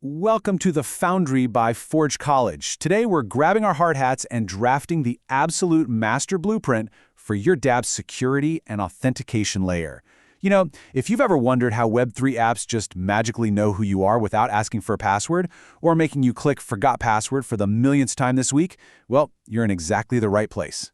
Welcome to the Foundry by Forge College. Today we're grabbing our hard hats and drafting the absolute master blueprint for your dApp's security and authentication layer. You know, if you've ever wondered how Web3 apps just magically know who you are without asking for a password, or making you click forgot password for the millionth time this week, well, you're in exactly the right place.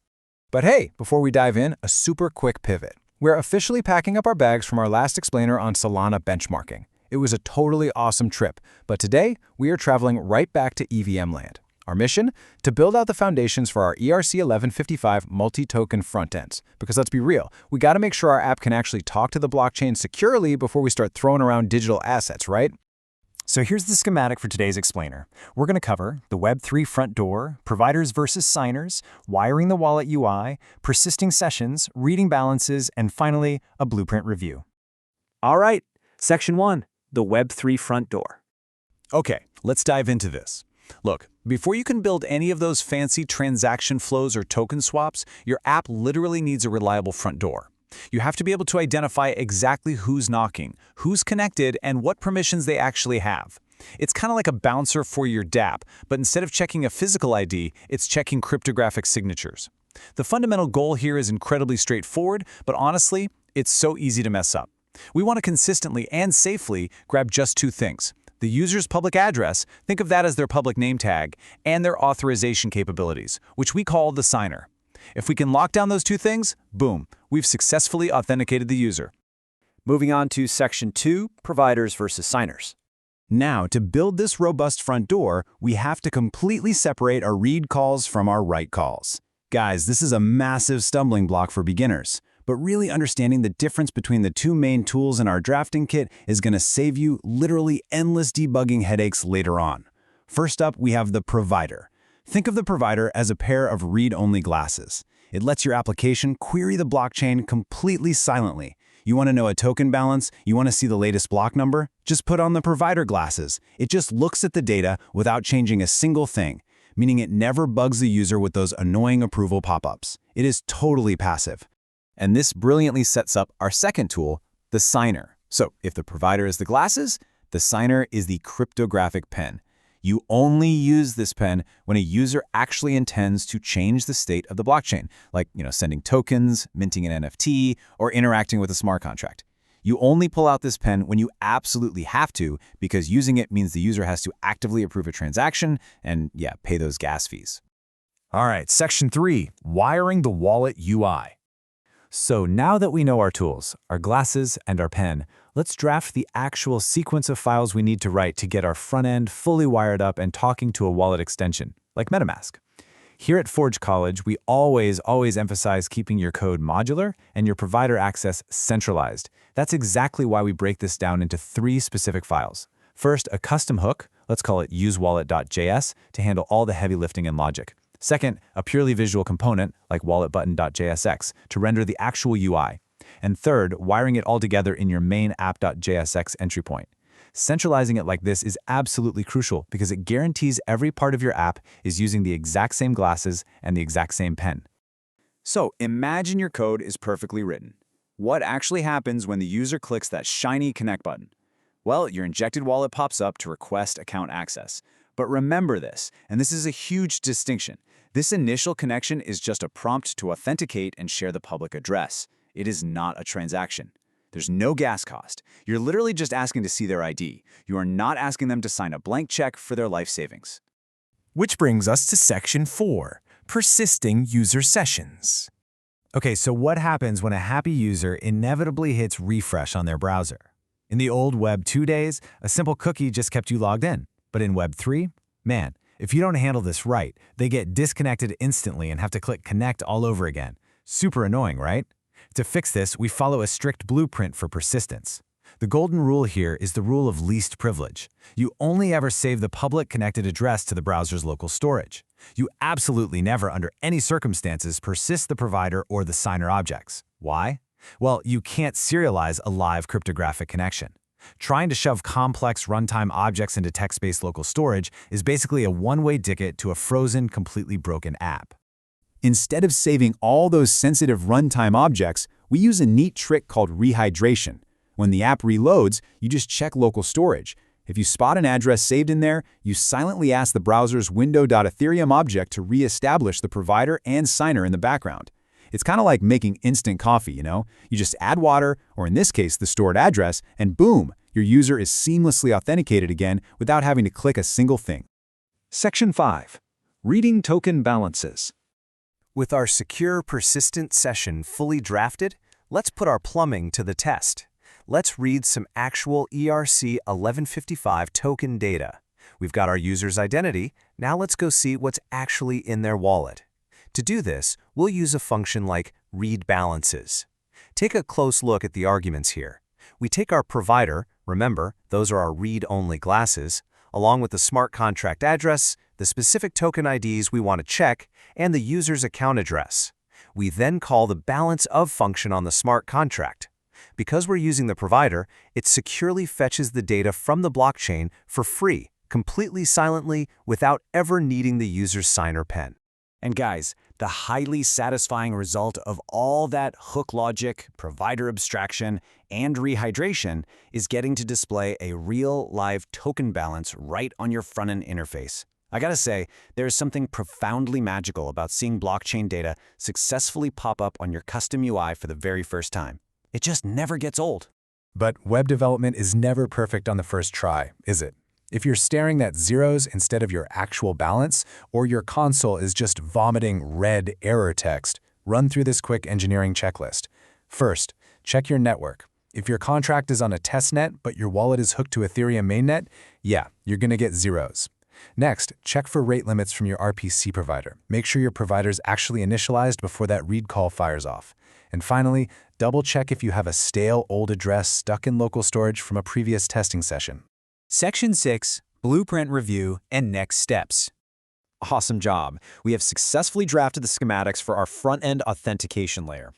But hey, before we dive in, a super quick pivot. We're officially packing up our bags from our last explainer on Solana benchmarking. It was a totally awesome trip, but today we are traveling right back to EVM land. Our mission? To build out the foundations for our ERC-1155 multi-token frontends. Because let's be real, we got to make sure our app can actually talk to the blockchain securely before we start throwing around digital assets, right? So here's the schematic for today's explainer. We're going to cover the Web3 front door, providers versus signers, wiring the wallet UI, persisting sessions, reading balances, and finally, a blueprint review. All right, Section 1. The Web3 front door. Okay, let's dive into this. Look, before you can build any of those fancy transaction flows or token swaps, your app literally needs a reliable front door. You have to be able to identify exactly who's knocking, who's connected, and what permissions they actually have. It's kind of like a bouncer for your dApp, but instead of checking a physical ID, it's checking cryptographic signatures. The fundamental goal here is incredibly straightforward, but honestly, it's so easy to mess up. We want to consistently and safely grab just two things: the user's public address, think of that as their public name tag, and their authorization capabilities, which we call the signer. If we can lock down those two things, boom, we've successfully authenticated the user. Moving on to Section 2, providers versus signers. Now, to build this robust front door, we have to completely separate our read calls from our write calls. Guys, this is a massive stumbling block for beginners. But really understanding the difference between the two main tools in our drafting kit is going to save you literally endless debugging headaches later on. First up, we have the provider. Think of the provider as a pair of read-only glasses. It lets your application query the blockchain completely silently. You want to know a token balance? You want to see the latest block number? Just put on the provider glasses. It just looks at the data without changing a single thing, meaning it never bugs the user with those annoying approval pop-ups. It is totally passive. And this brilliantly sets up our second tool, the signer. So if the provider is the glasses, the signer is the cryptographic pen. You only use this pen when a user actually intends to change the state of the blockchain, like sending tokens, minting an NFT, or interacting with a smart contract. You only pull out this pen when you absolutely have to, because using it means the user has to actively approve a transaction and, pay those gas fees. All right, Section 3, wiring the wallet UI. So now that we know our tools, our glasses, and our pen, let's draft the actual sequence of files we need to write to get our front end fully wired up and talking to a wallet extension, like MetaMask. Here at Forge College, we always emphasize keeping your code modular and your provider access centralized. That's exactly why we break this down into three specific files. First, a custom hook, let's call it usewallet.js, to handle all the heavy lifting and logic. Second, a purely visual component, like walletButton.jsx, to render the actual UI. And third, wiring it all together in your main app.jsx entry point. Centralizing it like this is absolutely crucial because it guarantees every part of your app is using the exact same glasses and the exact same pen. So imagine your code is perfectly written. What actually happens when the user clicks that shiny connect button? Well, your injected wallet pops up to request account access. But remember this, and this is a huge distinction. This initial connection is just a prompt to authenticate and share the public address. It is not a transaction. There's no gas cost. You're literally just asking to see their ID. You are not asking them to sign a blank check for their life savings. Which brings us to Section 4, persisting user sessions. Okay, so what happens when a happy user inevitably hits refresh on their browser? In the old Web 2 days, a simple cookie just kept you logged in. But in Web 3, man, if you don't handle this right, they get disconnected instantly and have to click connect all over again. Super annoying, right? To fix this, we follow a strict blueprint for persistence. The golden rule here is the rule of least privilege. You only ever save the public connected address to the browser's local storage. You absolutely never, under any circumstances, persist the provider or the signer objects. Why? Well, you can't serialize a live cryptographic connection. Trying to shove complex runtime objects into text-based local storage is basically a one-way ticket to a frozen, completely broken app. Instead of saving all those sensitive runtime objects, we use a neat trick called rehydration. When the app reloads, you just check local storage. If you spot an address saved in there, you silently ask the browser's window.ethereum object to re-establish the provider and signer in the background. It's kind of like making instant coffee, you know? You just add water, or in this case, the stored address, and boom, your user is seamlessly authenticated again without having to click a single thing. Section 5. Reading token balances. With our secure persistent session fully drafted, let's put our plumbing to the test. Let's read some actual ERC 1155 token data. We've got our user's identity. Now let's go see what's actually in their wallet. To do this, we'll use a function like read balances. Take a close look at the arguments here. We take our provider, remember, those are our read-only glasses, along with the smart contract address, the specific token IDs we want to check, and the user's account address. We then call the balanceOf function on the smart contract. Because we're using the provider, it securely fetches the data from the blockchain for free, completely silently, without ever needing the user's signer pen. And guys, the highly satisfying result of all that hook logic, provider abstraction, and rehydration is getting to display a real live token balance right on your front-end interface. I gotta say, there's something profoundly magical about seeing blockchain data successfully pop up on your custom UI for the very first time. It just never gets old. But web development is never perfect on the first try, is it? If you're staring at zeros instead of your actual balance, or your console is just vomiting red error text, run through this quick engineering checklist. First, check your network. If your contract is on a testnet, but your wallet is hooked to Ethereum mainnet, yeah, you're gonna get zeros. Next, check for rate limits from your RPC provider. Make sure your provider's actually initialized before that read call fires off. And finally, double-check if you have a stale old address stuck in local storage from a previous testing session. Section 6, Blueprint Review and Next Steps. Awesome job. We have successfully drafted the schematics for our front-end authentication layer.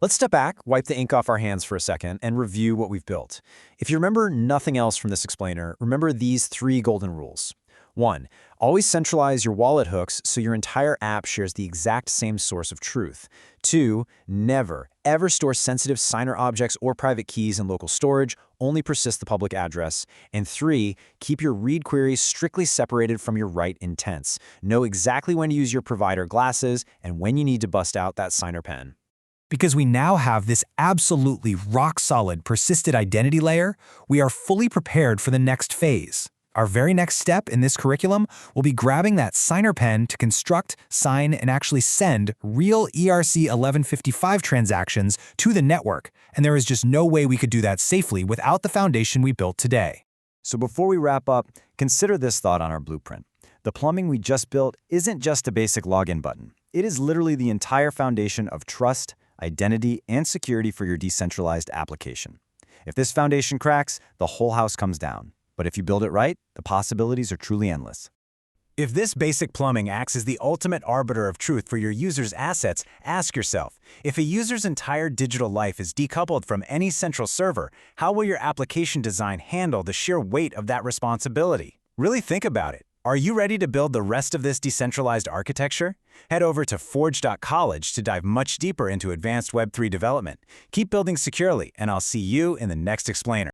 Let's step back, wipe the ink off our hands for a second, and review what we've built. If you remember nothing else from this explainer, remember these 3 golden rules. 1. Always centralize your wallet hooks so your entire app shares the exact same source of truth. 2. Never, ever store sensitive signer objects or private keys in local storage, only persist the public address. And 3. Keep your read queries strictly separated from your write intents. Know exactly when to use your provider glasses and when you need to bust out that signer pen. Because we now have this absolutely rock-solid persisted identity layer, we are fully prepared for the next phase. Our very next step in this curriculum will be grabbing that signer pen to construct, sign, and actually send real ERC 1155 transactions to the network, and there is just no way we could do that safely without the foundation we built today. So before we wrap up, consider this thought on our blueprint. The plumbing we just built isn't just a basic login button. It is literally the entire foundation of trust, identity, and security for your decentralized application. If this foundation cracks, the whole house comes down. But if you build it right, the possibilities are truly endless. If this basic plumbing acts as the ultimate arbiter of truth for your user's assets, ask yourself, if a user's entire digital life is decoupled from any central server, how will your application design handle the sheer weight of that responsibility? Really think about it. Are you ready to build the rest of this decentralized architecture? Head over to forge.college to dive much deeper into advanced Web3 development. Keep building securely, and I'll see you in the next explainer.